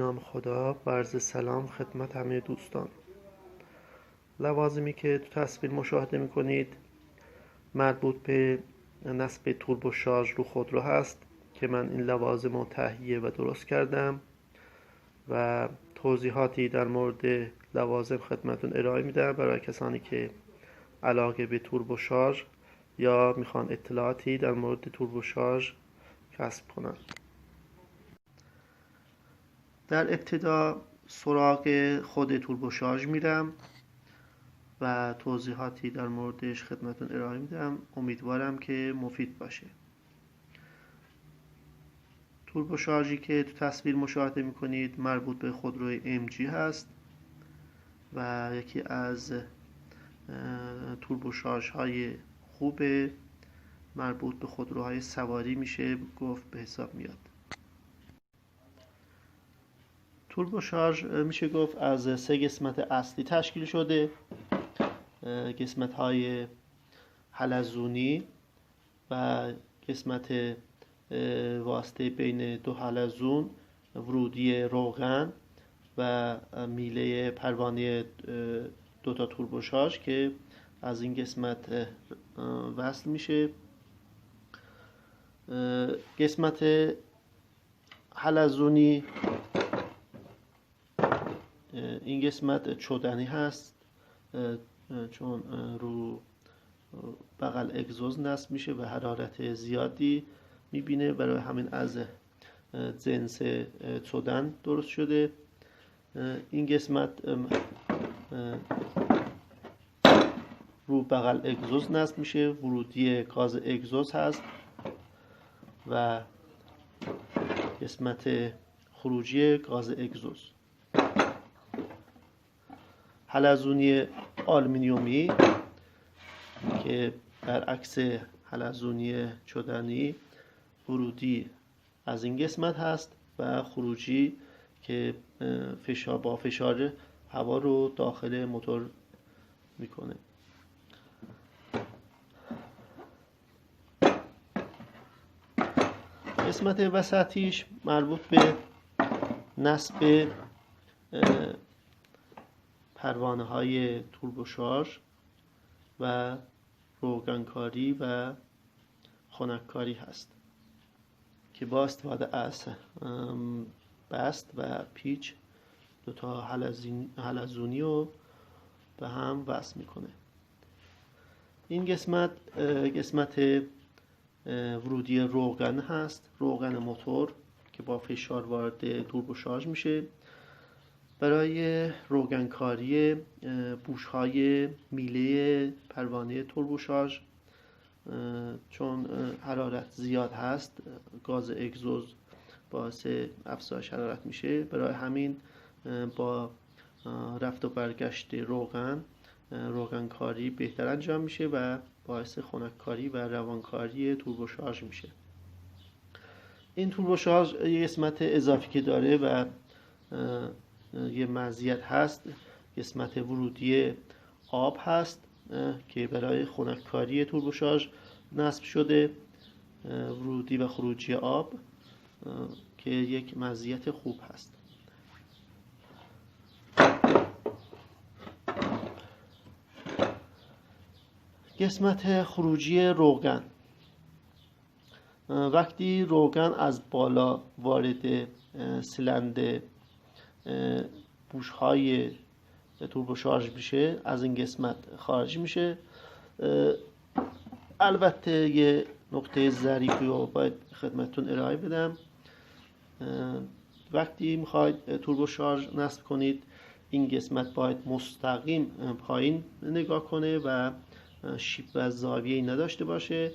نام خدا، و عرض سلام خدمت همه دوستان. لوازمی که تو تصویر مشاهده میکنید مربوط به نصب توربو شارژ رو خودرو هست که من این لوازم رو تهیه و درست کردم و توضیحاتی در مورد لوازم خدمتون ارائه میدم برای کسانی که علاقه به توربو شارژ یا میخوان اطلاعاتی در مورد توربو شارژ کسب کنند. در ابتدا سراغ خود توربو شارژ میرم و توضیحاتی در موردش خدمتون ارائه میدم. امیدوارم که مفید باشه. توربو شارژی که تو تصویر مشاهده میکنید مربوط به خودروی MG هست و یکی از توربو شارژ های خوب مربوط به خودروهای سواری میشه گفت به حساب میاد. توربو شارژ میشه گفت از 3 قسمت اصلی تشکیل شده. قسمت های حلزونی و قسمت واسطه بین دو حلزون، ورودی روغن و میله پروانه دوتا توربو شارژ که از این قسمت وصل میشه. قسمت حلزونی این قسمت چدنی هست چون رو بغل اگزوز نصب میشه و حرارت زیادی میبینه، برای همین از جنس چدن درست شده. این قسمت رو بغل اگزوز نصب میشه، ورودی گاز اگزوز هست و قسمت خروجی گاز اگزوز. حلزونی آلومینیومی که برعکس حلزونی چدنی ورودی از این قسمت هست و خروجی که با فشار هوا رو داخل موتور میکنه. قسمت وسطیش مربوط به نصب پروانه های توربو شارژ و روغنکاری و خنککاری هست که با استفاده از بست و پیچ دوتا حلزونی رو به هم وصل میکنه. این قسمت ورودی روغن هست، روغن موتور که با فشار وارد توربو شارژ میشه برای روغنکاری بوش‌های میله پروانه توربو شارژ. چون حرارت زیاد هست، گاز اگزوز باعث افزایش حرارت میشه، برای همین با رفت و برگشت روغنکاری بهتر انجام میشه و باعث خنککاری و روانکاری توربو شارژ میشه. این توربو شارژ یه قسمت اضافی که داره و یه مزیت هست، قسمت ورودی آب هست که برای خنککاری توربو شارژ نصب شده، ورودی و خروجی آب که یک مزیت خوب هست. قسمت خروجی روغن، وقتی روغن از بالا وارد سیلندر بوش‌های توربو شارژ میشه از این قسمت خارج میشه. البته یه نکته ظریفی رو باید خدمتتون ارائه بدم. وقتی میخواید توربو شارژ نصب کنید این قسمت باید مستقیم پایین نگاه کنه و شیب و زاویه نداشته باشه.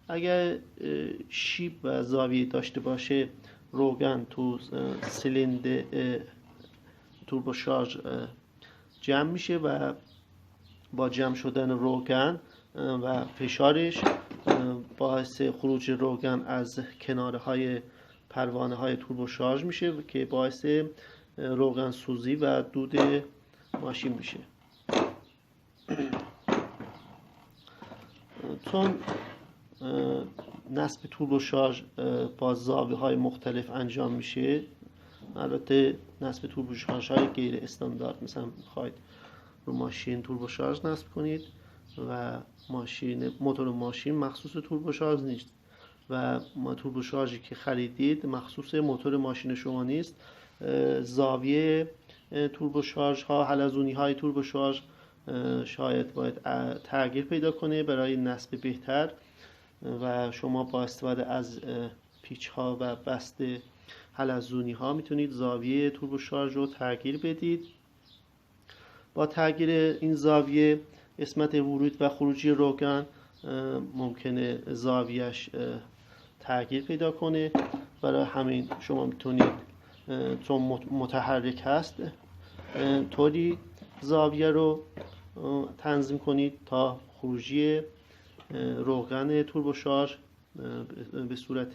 اگر شیب و زاویه داشته باشه روغن تو سیلندر توربو شارژ جمع میشه و با جمع شدن روغن و فشارش باعث خروج روغن از کناره های پروانه های توربو شارژ میشه که باعث روغن سوزی و دود ماشین میشه. چون نصب توربو شارژ با زاویه های مختلف انجام میشه البته نصب توربوشارژ های غیر استاندارد، مثلا خواهید رو ماشین توربوشارژ نصب کنید و موتور ماشین مخصوص توربوشارژ نیست و توربوشارژی که خریدید مخصوص موتور ماشین شما نیست. زاویه توربوشارژ ها، حلزونی های توربوشارژ شاید باید تغییر پیدا کنه برای نصب بهتر و شما با استفاده از پیچ ها و بست حلزونی ها میتونید زاویه توربوشارژ رو تغییر بدید. با تغییر این زاویه قسمت ورود و خروجی روغن ممکنه زاویهش تغییر پیدا کنه. برای همین شما میتونید چون متحرک هست طوری زاویه رو تنظیم کنید تا خروجی روغن توربوشارژ به صورت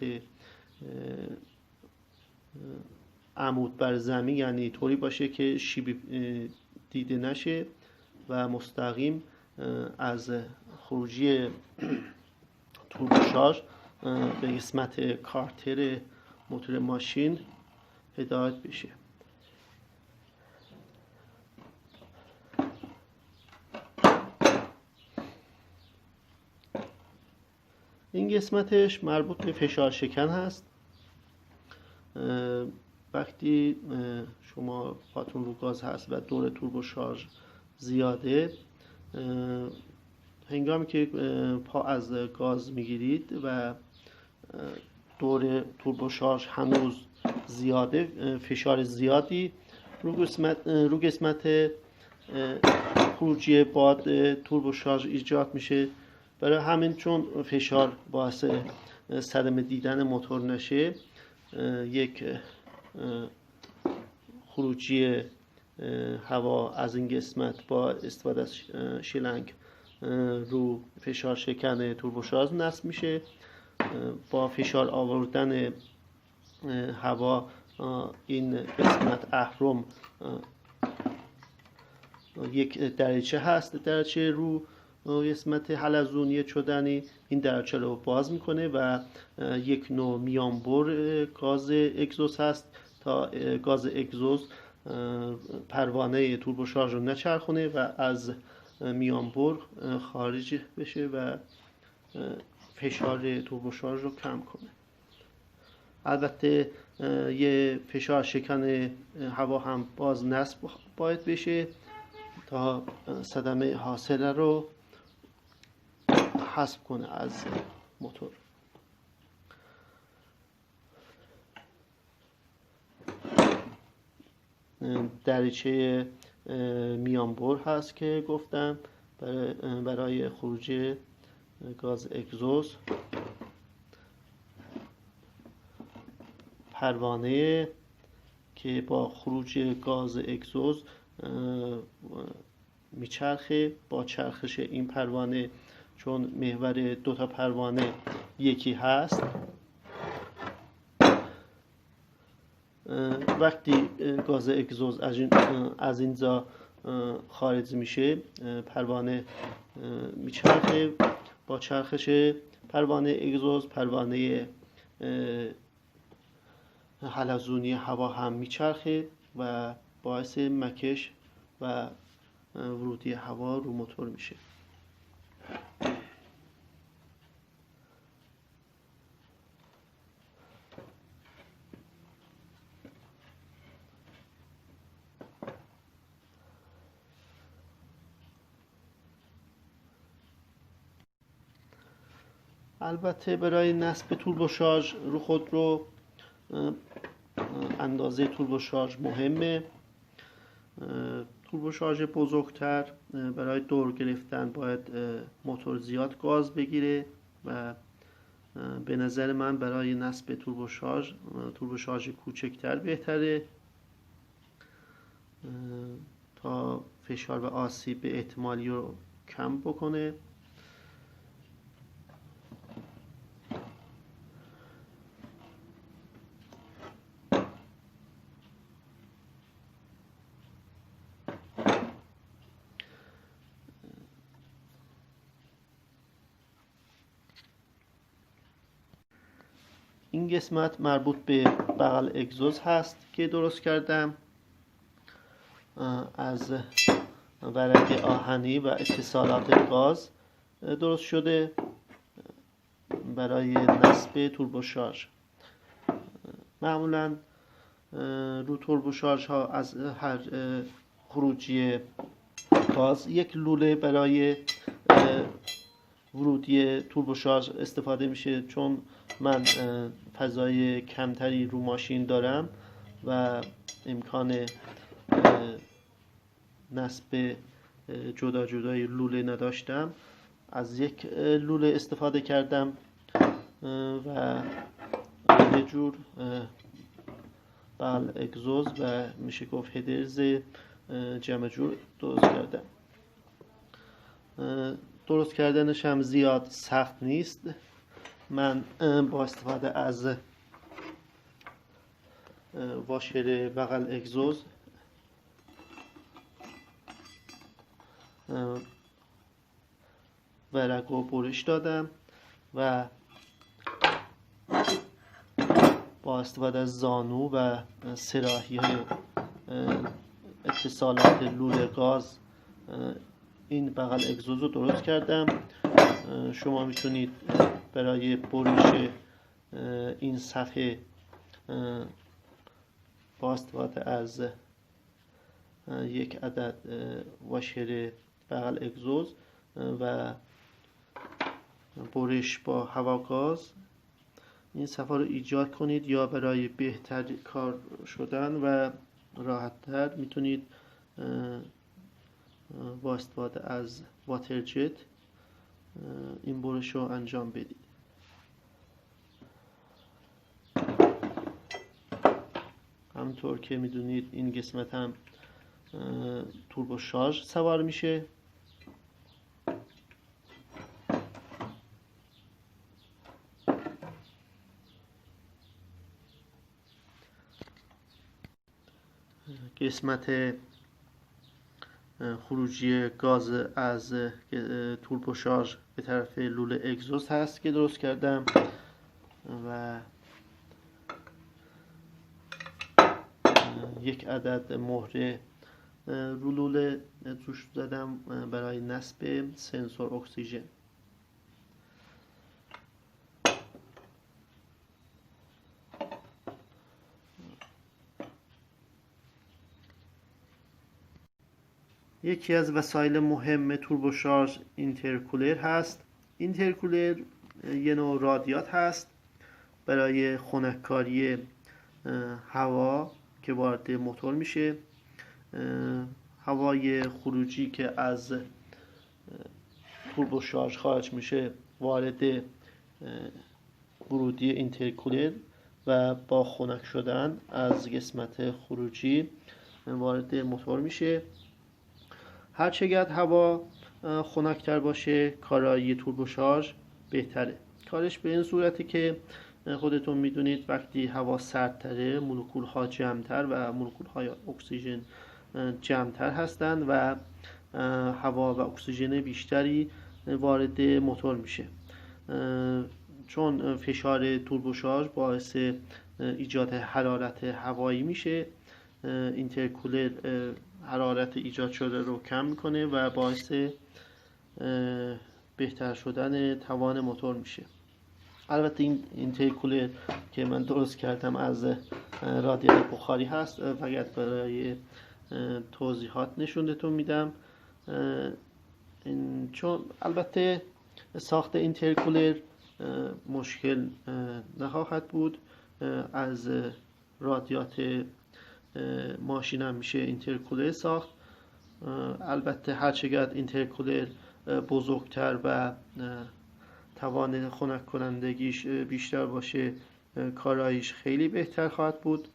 عمود بر زمین، یعنی طوری باشه که شیب دیده نشه و مستقیم از خروجی توربوشارژ به قسمت کارتر موتور ماشین هدایت بشه. این قسمتش مربوط به فشار شکن هست. وقتی شما پاتون رو گاز هست و دور توربوشارژ زیاده، هنگامی که پا از گاز میگیرید و دور توربوشارژ هنوز زیاده، فشار زیادی رو قسمت خروجی باد توربوشارژ ایجاد میشه. برای همین چون فشار باعث صدمه دیدن موتور نشه، یک خروجی هوا از این قسمت با استفاده از شلنگ رو فشار شکن توربوشارژ نصب میشه. با فشار آوردن هوا این قسمت اهرم یک دریچه هست، دریچه رو قسمت حلزونی چدنی، این دریچه رو باز میکنه و یک نوع میانبر گاز اگزوز هست تا گاز اگزوز پروانه توربوشارژ رو نچرخونه و از میانبر خارج بشه و فشار توربوشارژ رو کم کنه. البته یه فشار شکن هوا هم باز نصب باید بشه تا صدمه حاصله رو حذف کنه از موتور. دریچه میانبر هست که گفتم برای خروج گاز اگزوز. پروانه که با خروج گاز اگزوز میچرخه. با چرخش این پروانه، چون محور دوتا پروانه یکی هست، وقتی گاز اگزوز از اینجا خارج میشه، پروانه میچرخه. با چرخش پروانه اگزوز، پروانه حلزونی هوا هم میچرخه و باعث مکش و ورودی هوا رو موتور میشه. البته برای نصب توربوشارژ رو خودرو اندازه توربوشارژ مهمه. توربوشارژ بزرگتر برای دور گرفتن باید موتور زیاد گاز بگیره و به نظر من برای نصب توربوشارژ کوچکتر بهتره تا فشار و آسیب احتمالی رو کم بکنه. این قسمت مربوط به بغل اگزوز هست که درست کردم از ورق آهنی و اتصالات گاز درست شده برای نصب توربوشارژ. معمولا رو توربوشارژ ها از هر خروجی گاز یک لوله برای ورودی توربوشارژ استفاده میشه. چون من فضای کمتری رو ماشین دارم و امکان نصب جدا جدای لوله نداشتم، از یک لوله استفاده کردم و یه جور بغل اگزوز و میشه گفت هدرز جمع جور درست کردم. درست کردنش هم زیاد سخت نیست. من با استفاده از واشر بغل اگزوز ورق رو برش دادم و با استفاده از زانو و سراحی های اتصالات لوله گاز این بغل اگزوز رو درست کردم. شما میتونید برای برش این صفحه با استفاده از یک عدد واشر بغل اگزوز و برش با هواگاز این صفحه رو ایجاد کنید، یا برای بهتر کار شدن و راحت‌تر میتونید با استفاده از واتر جت این برش رو انجام بدید. همونطور که میدونید این قسمت هم توربوشارژ سوار میشه. قسمت خروجی گاز از توربوشارژ به طرف لوله اگزوز هست که درست کردم و یک عدد مهره رو لوله توش زدم برای نصب سنسور اکسیژن. یکی از وسایل مهم توربوشارژ اینترکولر هست. اینترکولر یه نوع رادیات هست برای خنککاری هوا که وارد موتور میشه. هوای خروجی که از توربوشارژ خارج میشه وارد ورودی اینترکولر و با خنک شدن از قسمت خروجی وارد موتور میشه. هر چقدر هوا خنک‌تر باشه کارایی توربوشارژ بهتره. کارش به این صورتی که خودتون میدونید وقتی هوا سردتره مولکول ها جمع‌تر و مولکول های اکسیژن جمع‌تر هستند و هوا و اکسیژن بیشتری وارد موتور میشه. چون فشار توربوشارژ باعث ایجاد حرارت هوایی میشه، اینترکولر حرارت ایجاد شده رو کم میکنه و باعث بهتر شدن توان موتور میشه. البته این اینترکولر که من درست کردم از رادیاتور بخاری هست، فقط برای توضیحات نشونتون میدم. چون البته ساخت اینترکولر مشکل نخواهد بود. از رادیات ماشینم میشه اینترکولر ساخت. البته هرچقدر اینترکولر بزرگتر و توان خنک کنندگیش بیشتر باشه کاراییش خیلی بهتر خواهد بود.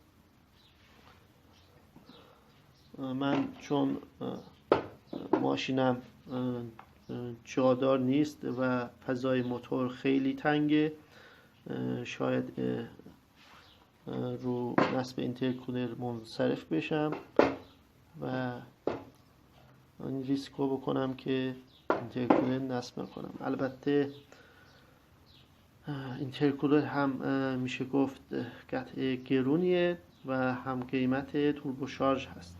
من چون ماشینم جادار نیست و فضای موتور خیلی تنگه، شاید رو نصب اینترکولر منصرف بشم و این ریسکو بکنم که اینترکولر نصب نکنم. البته اینترکولر هم میشه گفت قطعه گرونیه و هم قیمت توربوشارژ هست.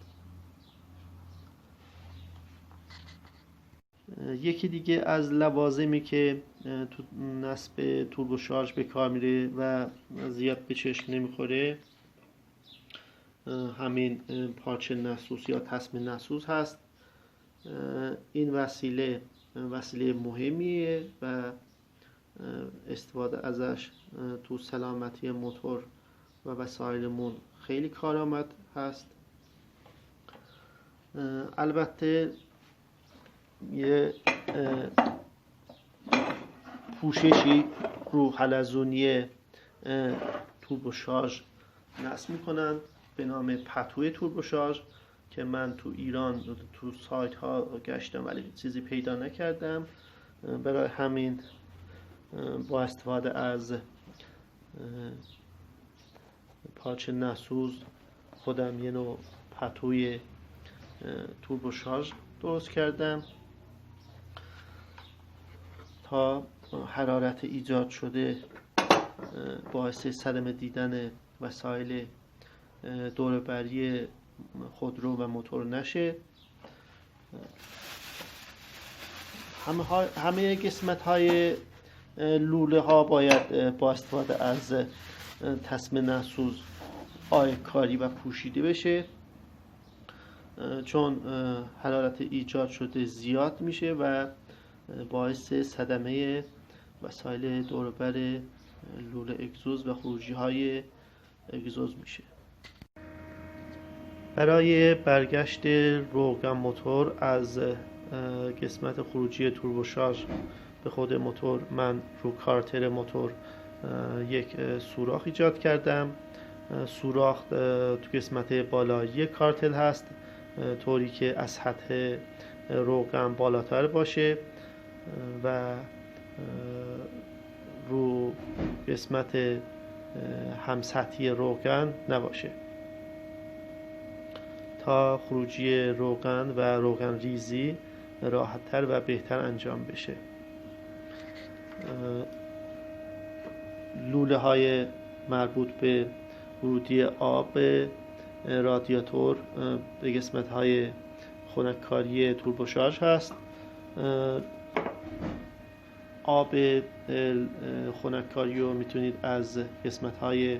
یکی دیگه از لوازمی که تو نصب توربوشارژ به کار میره و زیاد به چشم نمیخوره همین پارچه نسوز یا تسمه نسوز هست. این وسیله مهمیه و استفاده ازش تو سلامتی موتور و وسایلمون خیلی کارآمد هست. البته یه پوششی رو حلزونی توربوشارژ نصب میکنن به نام پتوی توربوشارژ که من تو ایران تو سایت ها گشتم ولی چیزی پیدا نکردم. برای همین با استفاده از پارچه نسوز خودم یه نوع پتوی توربوشارژ درست کردم تا حرارت ایجاد شده باعث صدمه دیدن وسایل دوره‌بری خودرو و موتور نشه. همه قسمت های لوله ها باید با استفاده از تسمه نسوز آیکاری و پوشیده بشه چون حرارت ایجاد شده زیاد میشه و باعث صدمه وسایل دوربر لوله اگزوز و خروجی های اگزوز میشه. برای برگشت روغن موتور از قسمت خروجی توربوشارژ به خود موتور من رو کارتر موتور یک سوراخ ایجاد کردم. سوراخ تو قسمت بالایی کارتل هست طوری که از سطح روغن بالاتر باشه و رو قسمت همسطحی روغن نباشه تا خروجی روغن و روغن ریزی راحت‌تر و بهتر انجام بشه. لوله های مربوط به ورودی آب رادیاتور به قسمت های خنککاری توربوشارژ هست. آب خنککاری رو میتونید از قسمت های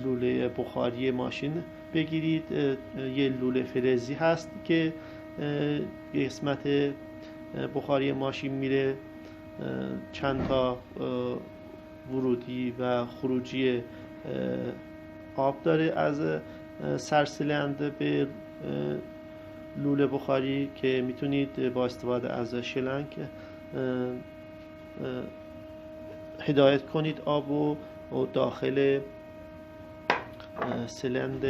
لوله بخاری ماشین بگیرید. یه لوله فلزی هست که قسمت بخاری ماشین میره، چند تا ورودی و خروجی آب داره از سرسیلند به لوله بخاری که میتونید با استفاده از شلنگ هدایت کنید آب و داخل سیلند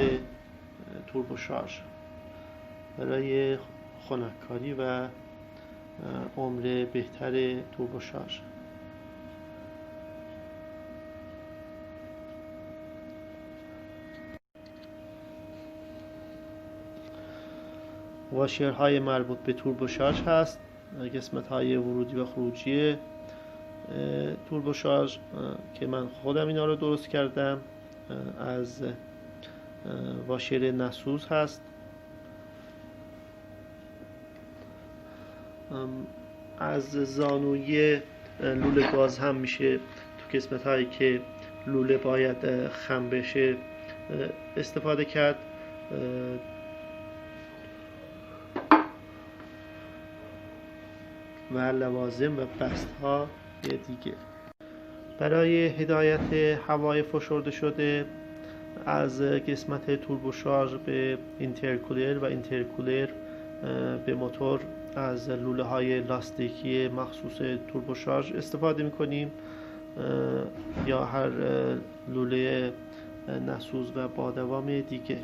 توربوشارژ برای خنککاری و عمر بهتر توربوشارژ. واشرهای مربوط به توربوشارژ هست. قسمت های ورودی و خروجی توربوشارژ که من خودم اینا رو درست کردم از واشر نسوز هست. از زانوی لوله گاز هم میشه تو قسمت هایی که لوله باید خم بشه استفاده کرد. و لوازم و بست ها دیگه. برای هدایت هوای فشرده شده از قسمت توربوشارژ به اینترکولر و اینترکولر به موتور از لوله های لاستیکی مخصوص توربوشارژ استفاده میکنیم یا هر لوله نسوز و با دوام دیگه.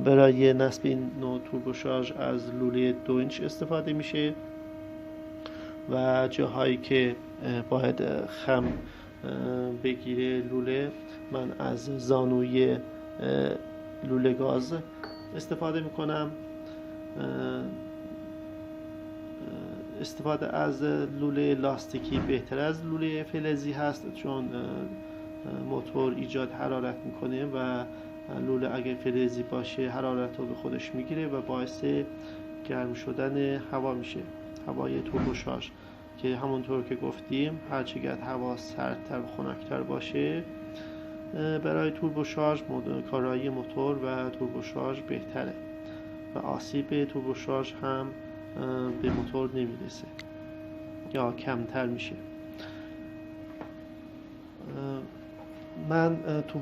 برای نصب این نوع توربوشارژ از لوله 2 اینچ استفاده میشه و جاهایی که باید خم بگیره لوله من از زانوی لوله گاز استفاده میکنم. استفاده از لوله لاستیکی بهتر از لوله فلزی هست، چون موتور ایجاد حرارت میکنه و لوله اگر فلزی باشه حرارت رو به خودش میگیره و باعث گرم شدن هوا میشه، هوای توربوشارژ، که همونطور که گفتیم هرچقدر هوا سردتر و خنکتر باشه برای توربوشارژ کارایی موتور و توربوشارژ بهتره و آسیب به توربوشارژ هم به موتور نمیرسه یا کمتر میشه. من تو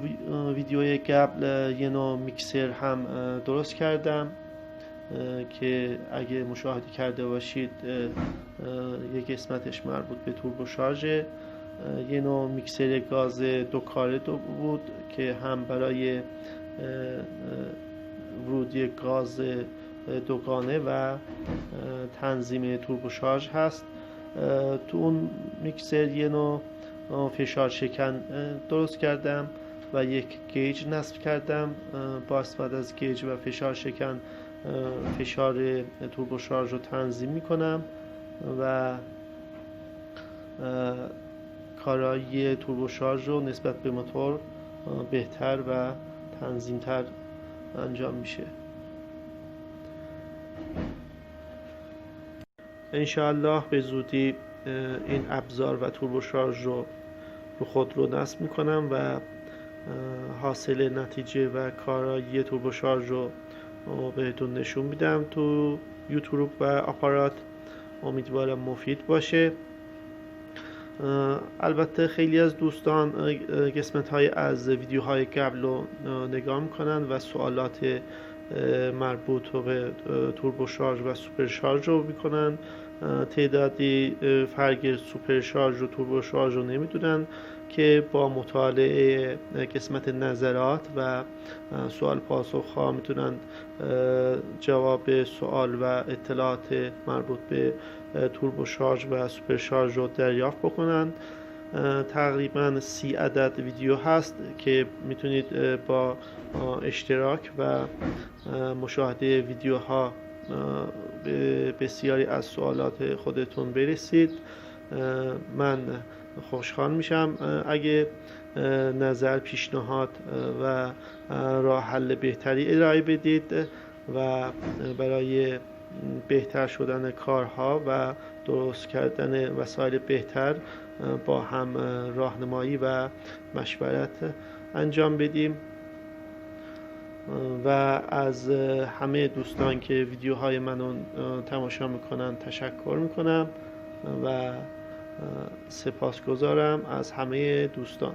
ویدیوی قبل یه نوع میکسر هم درست کردم که اگه مشاهده کرده باشید یک قسمتش مربوط به توربوشارژ، یه نوع میکسر گاز دو کاره بود که هم برای ورودی گاز دوگانه و تنظیم توربوشارژ هست. تو اون میکسر یه نوع فشار شکن درست کردم و یک گیج نصب کردم. با استفاده از گیج و فشار شکن فشار توربوشارژ رو تنظیم میکنم و کارایی توربوشارژ رو نسبت به موتور بهتر و تنظیمتر انجام میشه. انشاءالله به زودی این ابزار و توربوشارژ رو خودرو نصب میکنم و حاصل نتیجه و کارایی توربوشارژ رو بهتون نشون میدم تو یوتیوب و آپارات. امیدوارم مفید باشه. البته خیلی از دوستان قسمت های از ویدیوهای قبل رو نگاه میکنن و سوالات مربوط به توربوشارژ و سوپرشارژ رو میکنن. تعدادی فرق سوپرشارژ و توربوشارژ رو نمیدونن که با مطالعه قسمت نظرات و سوال پاسخ ها میتونن جواب سوال و اطلاعات مربوط به توربوشارژ و سوپرشارژ رو دریافت بکنن. تقریبا 30 عدد ویدیو هست که میتونید با اشتراک و مشاهده ویدیوها به بسیاری از سوالات خودتون برسید. من خوشحال میشم اگه نظر، پیشنهاد و راه حل بهتری ارائه بدید و برای بهتر شدن کارها و درست کردن وسایل بهتر با هم راهنمایی و مشورت انجام بدیم. و از همه دوستان که ویدیوهای منو تماشا میکنن تشکر میکنم و سپاسگزارم از همه دوستان.